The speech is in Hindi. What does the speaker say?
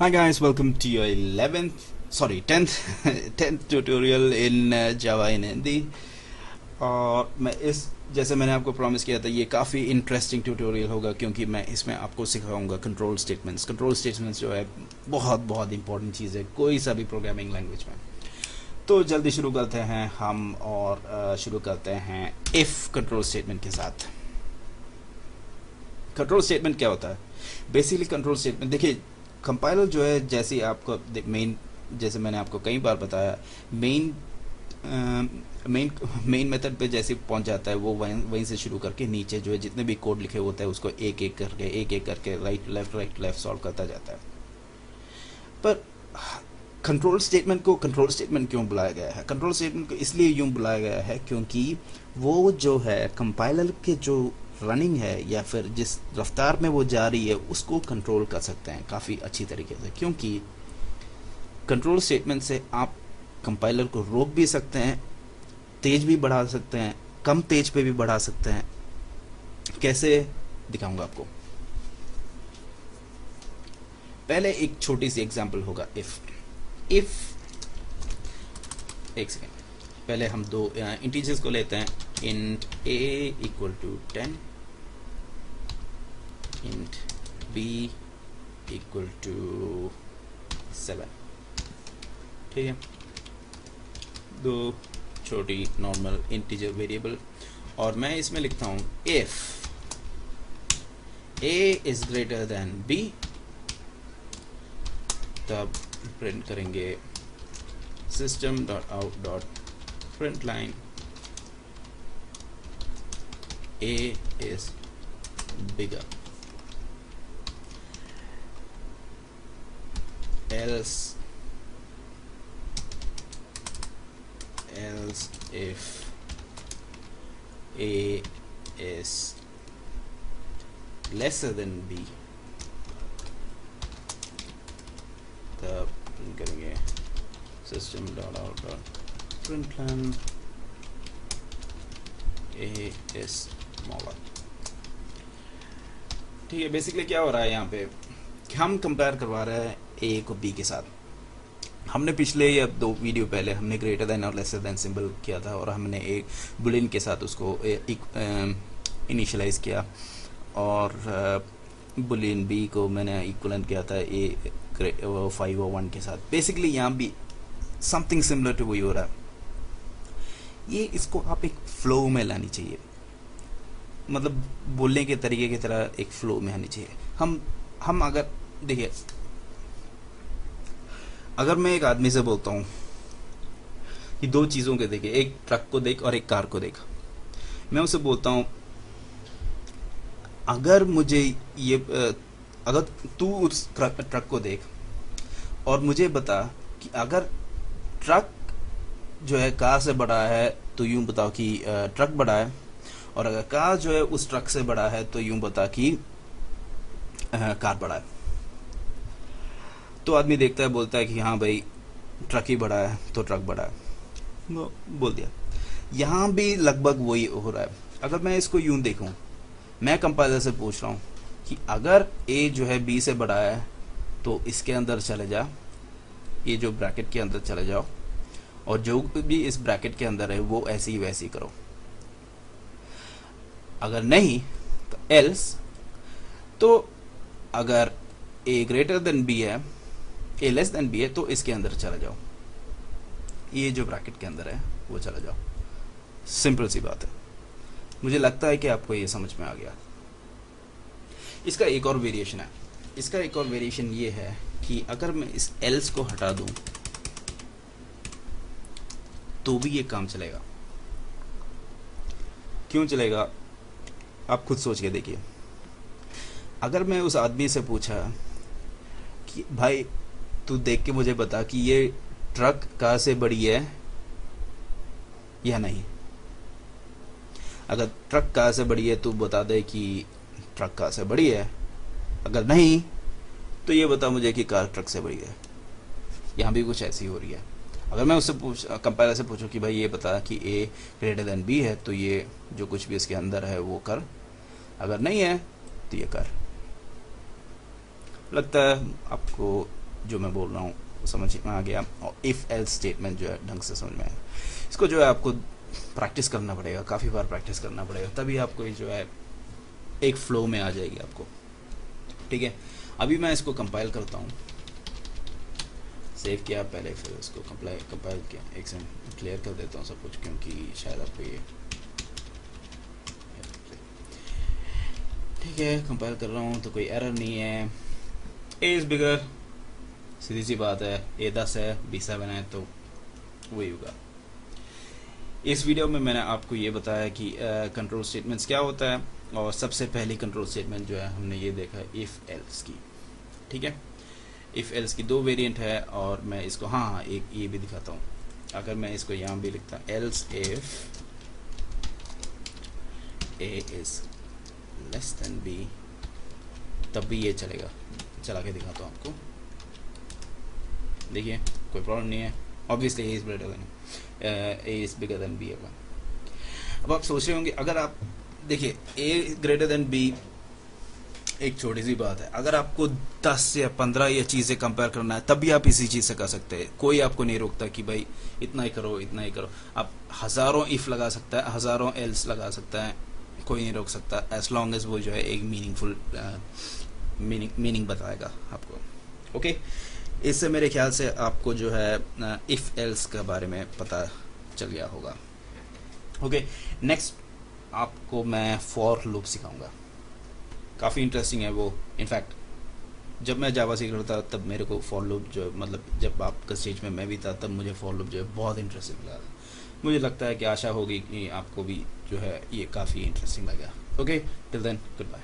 Hi guys, welcome to your 10th tutorial in Java in Hindi। और मैं जैसे मैंने आपको प्रॉमिस किया था, ये काफ़ी इंटरेस्टिंग ट्यूटोरियल होगा क्योंकि मैं इसमें आपको सिखाऊंगा कंट्रोल स्टेटमेंट्स। कंट्रोल स्टेटमेंट्स जो है बहुत बहुत इंपॉर्टेंट चीज़ है कोई सा भी प्रोग्रामिंग लैंग्वेज में। तो जल्दी शुरू करते हैं हम, और शुरू करते हैं इफ़ कंट्रोल स्टेटमेंट के साथ। कंट्रोल स्टेटमेंट क्या होता है? बेसिकली कंट्रोल स्टेटमेंट, देखिए कंपाइलर जो है, जैसे आपको मेन, जैसे मैंने आपको कई बार बताया, मेन मेथड पे जैसे पहुंच जाता है वो वहीं से शुरू करके नीचे जो है जितने भी कोड लिखे होते हैं उसको एक एक करके राइट लेफ्ट सॉल्व करता जाता है। पर कंट्रोल स्टेटमेंट को कंट्रोल स्टेटमेंट क्यों बुलाया गया है? कंट्रोल स्टेटमेंट को इसलिए यूं बुलाया गया है क्योंकि वो जो है कंपाइलर के जो रनिंग है या फिर जिस रफ्तार में वो जा रही है उसको कंट्रोल कर सकते हैं काफ़ी अच्छी तरीके से। क्योंकि कंट्रोल स्टेटमेंट से आप कंपाइलर को रोक भी सकते हैं, तेज भी बढ़ा सकते हैं, कम तेज पे भी बढ़ा सकते हैं। कैसे दिखाऊंगा आपको। पहले एक छोटी सी एग्जांपल होगा इफ एक सेकेंड, पहले हम दो इंटीजर्स को लेते हैं। int a equal to 10, int b equal to 7। ठीक है, दो छोटी नॉर्मल इंटीजर वेरिएबल, और मैं इसमें लिखता हूं if a is greater then b, तब प्रिंट करेंगे system.out.println a is bigger, else if a is lesser than b, तब प्रिंट करेंगे system.out.println a is smaller। ठीक है, बेसिकली क्या हो रहा है यहाँ पे, हम कंपेयर करवा रहे हैं ए को बी के साथ। हमने पिछले या दो वीडियो पहले हमने ग्रेटर देन और लेसर देन सिंबल किया था, और हमने एक बुलियन के साथ उसको इनिशियलाइज किया, और बुलियन बी को मैंने इक्वलेंट किया था ए 5 और 1 के साथ। बेसिकली यहाँ भी समथिंग सिमिलर टू वही हो रहा है। ये इसको आप एक फ्लो में लानी चाहिए, मतलब बोलने के तरीके की तरह एक फ्लो में आनी चाहिए। हम अगर देखिए, अगर मैं एक आदमी से बोलता हूँ कि दो चीज़ों के देखे, एक ट्रक को देख और एक कार को देख, मैं उसे बोलता हूँ अगर मुझे ये अगर तू उस ट्रक को देख और मुझे बता कि अगर ट्रक जो है कार से बड़ा है तो यूं बताओ कि ट्रक बड़ा है, और अगर कार जो है उस ट्रक से बड़ा है तो यूं बता कि कार बड़ा है। तो आदमी देखता है, बोलता है कि हाँ भाई ट्रक ही बड़ा है तो ट्रक बड़ा है, वो बोल दिया। यहाँ भी लगभग वही हो रहा है। अगर मैं इसको यूं देखूं, मैं कंपाइलर से पूछ रहा हूँ कि अगर ए जो है बी से बड़ा है तो इसके अंदर चले जा, ये जो ब्रैकेट के अंदर चले जाओ, और जो भी इस ब्रैकेट के अंदर है वो ऐसे ही वैसे ही करो। अगर नहीं तो एल्स, तो अगर ए ग्रेटर देन बी है, ए लेस देन बी है, तो इसके अंदर चला जाओ, ये जो ब्रैकेट के अंदर है वो चला जाओ। सिंपल सी बात है। मुझे लगता है कि आपको ये समझ में आ गया। इसका एक और वेरिएशन है। इसका एक और वेरिएशन ये है कि अगर मैं इस एल्स को हटा दूं तो भी ये काम चलेगा। क्यों चलेगा आप खुद सोच के देखिए। अगर मैं उस आदमी से पूछा कि भाई तू देख के मुझे बता कि ये ट्रक कार से बड़ी है या नहीं, अगर ट्रक कार से बड़ी है तो बता दे कि ट्रक कार से बड़ी है, अगर नहीं तो ये बता मुझे कि कार ट्रक से बड़ी है। यहाँ भी कुछ ऐसी हो रही है। अगर मैं उससे कंपाइलर से पूछूं कि भाई ये बता कि ए ग्रेटर देन बी है तो ये जो कुछ भी इसके अंदर है वो कर, अगर नहीं है तो ये कर। लगता है आपको जो मैं बोल रहा हूँ समझ में आ गया, और इफ़ एल्स स्टेटमेंट जो है ढंग से समझ में आया। इसको जो है आपको प्रैक्टिस करना पड़ेगा, काफ़ी बार प्रैक्टिस करना पड़ेगा, तभी आपको ये जो है एक फ्लो में आ जाएगी आपको। ठीक है, अभी मैं इसको कंपाइल करता हूँ, सेव किया पहले, फिर इसको कंपाइल किया, एक सेकंड क्लियर कर देता हूँ सब कुछ, क्योंकि शायद आपको ये ठीक है। कंपाइल कर रहा हूँ तो कोई एरर नहीं है। ए इज़ बिगर, सीधी सी बात है, ए 10 है, बी 7 है, तो वही होगा। इस वीडियो में मैंने आपको ये बताया कि कंट्रोल स्टेटमेंट्स क्या होता है, और सबसे पहली कंट्रोल स्टेटमेंट जो है हमने ये देखा है इफ़ एल्स की। ठीक है, इफ़ एल्स की दो वेरिएंट है, और मैं इसको हाँ एक ये भी दिखाता हूँ। अगर मैं इसको यहाँ भी लिखता else if A is less than B, तब भी ये चलेगा। चला के दिखाता हूँ आपको, देखिए कोई प्रॉब्लम नहीं है। Obviously A is greater than A is bigger than B होगा। अब आप सोच रहे होंगे, अगर आप देखिए ए ग्रेटर देन बी एक छोटी सी बात है, अगर आपको 10 या 15 ये चीज़ें कंपेयर करना है तब भी आप इसी चीज़ से कर सकते हैं, कोई आपको नहीं रोकता कि भाई इतना ही करो इतना ही करो। आप हज़ारों इफ़ लगा सकता है, हज़ारों एल्स लगा सकता है, कोई नहीं रोक सकता, एज लॉन्ग एज वो जो है एक मीनिंगफुल मीनिंग बताएगा आपको। ओके, इससे मेरे ख्याल से आपको जो है इफ़ एल्स के बारे में पता चल गया होगा। ओके, नेक्स्ट आपको मैं फॉर लूप सिखाऊंगा, काफ़ी इंटरेस्टिंग है वो। इनफैक्ट जब मैं जावा सीख रहा था तब मेरे को फॉर लूप जो मतलब जब आपका स्टेज में मैं भी था तब मुझे फॉर लूप जो है बहुत इंटरेस्टिंग लगा। मुझे लगता है कि आशा होगी कि आपको भी जो है ये काफ़ी इंटरेस्टिंग लगा। Okay, till then good bye.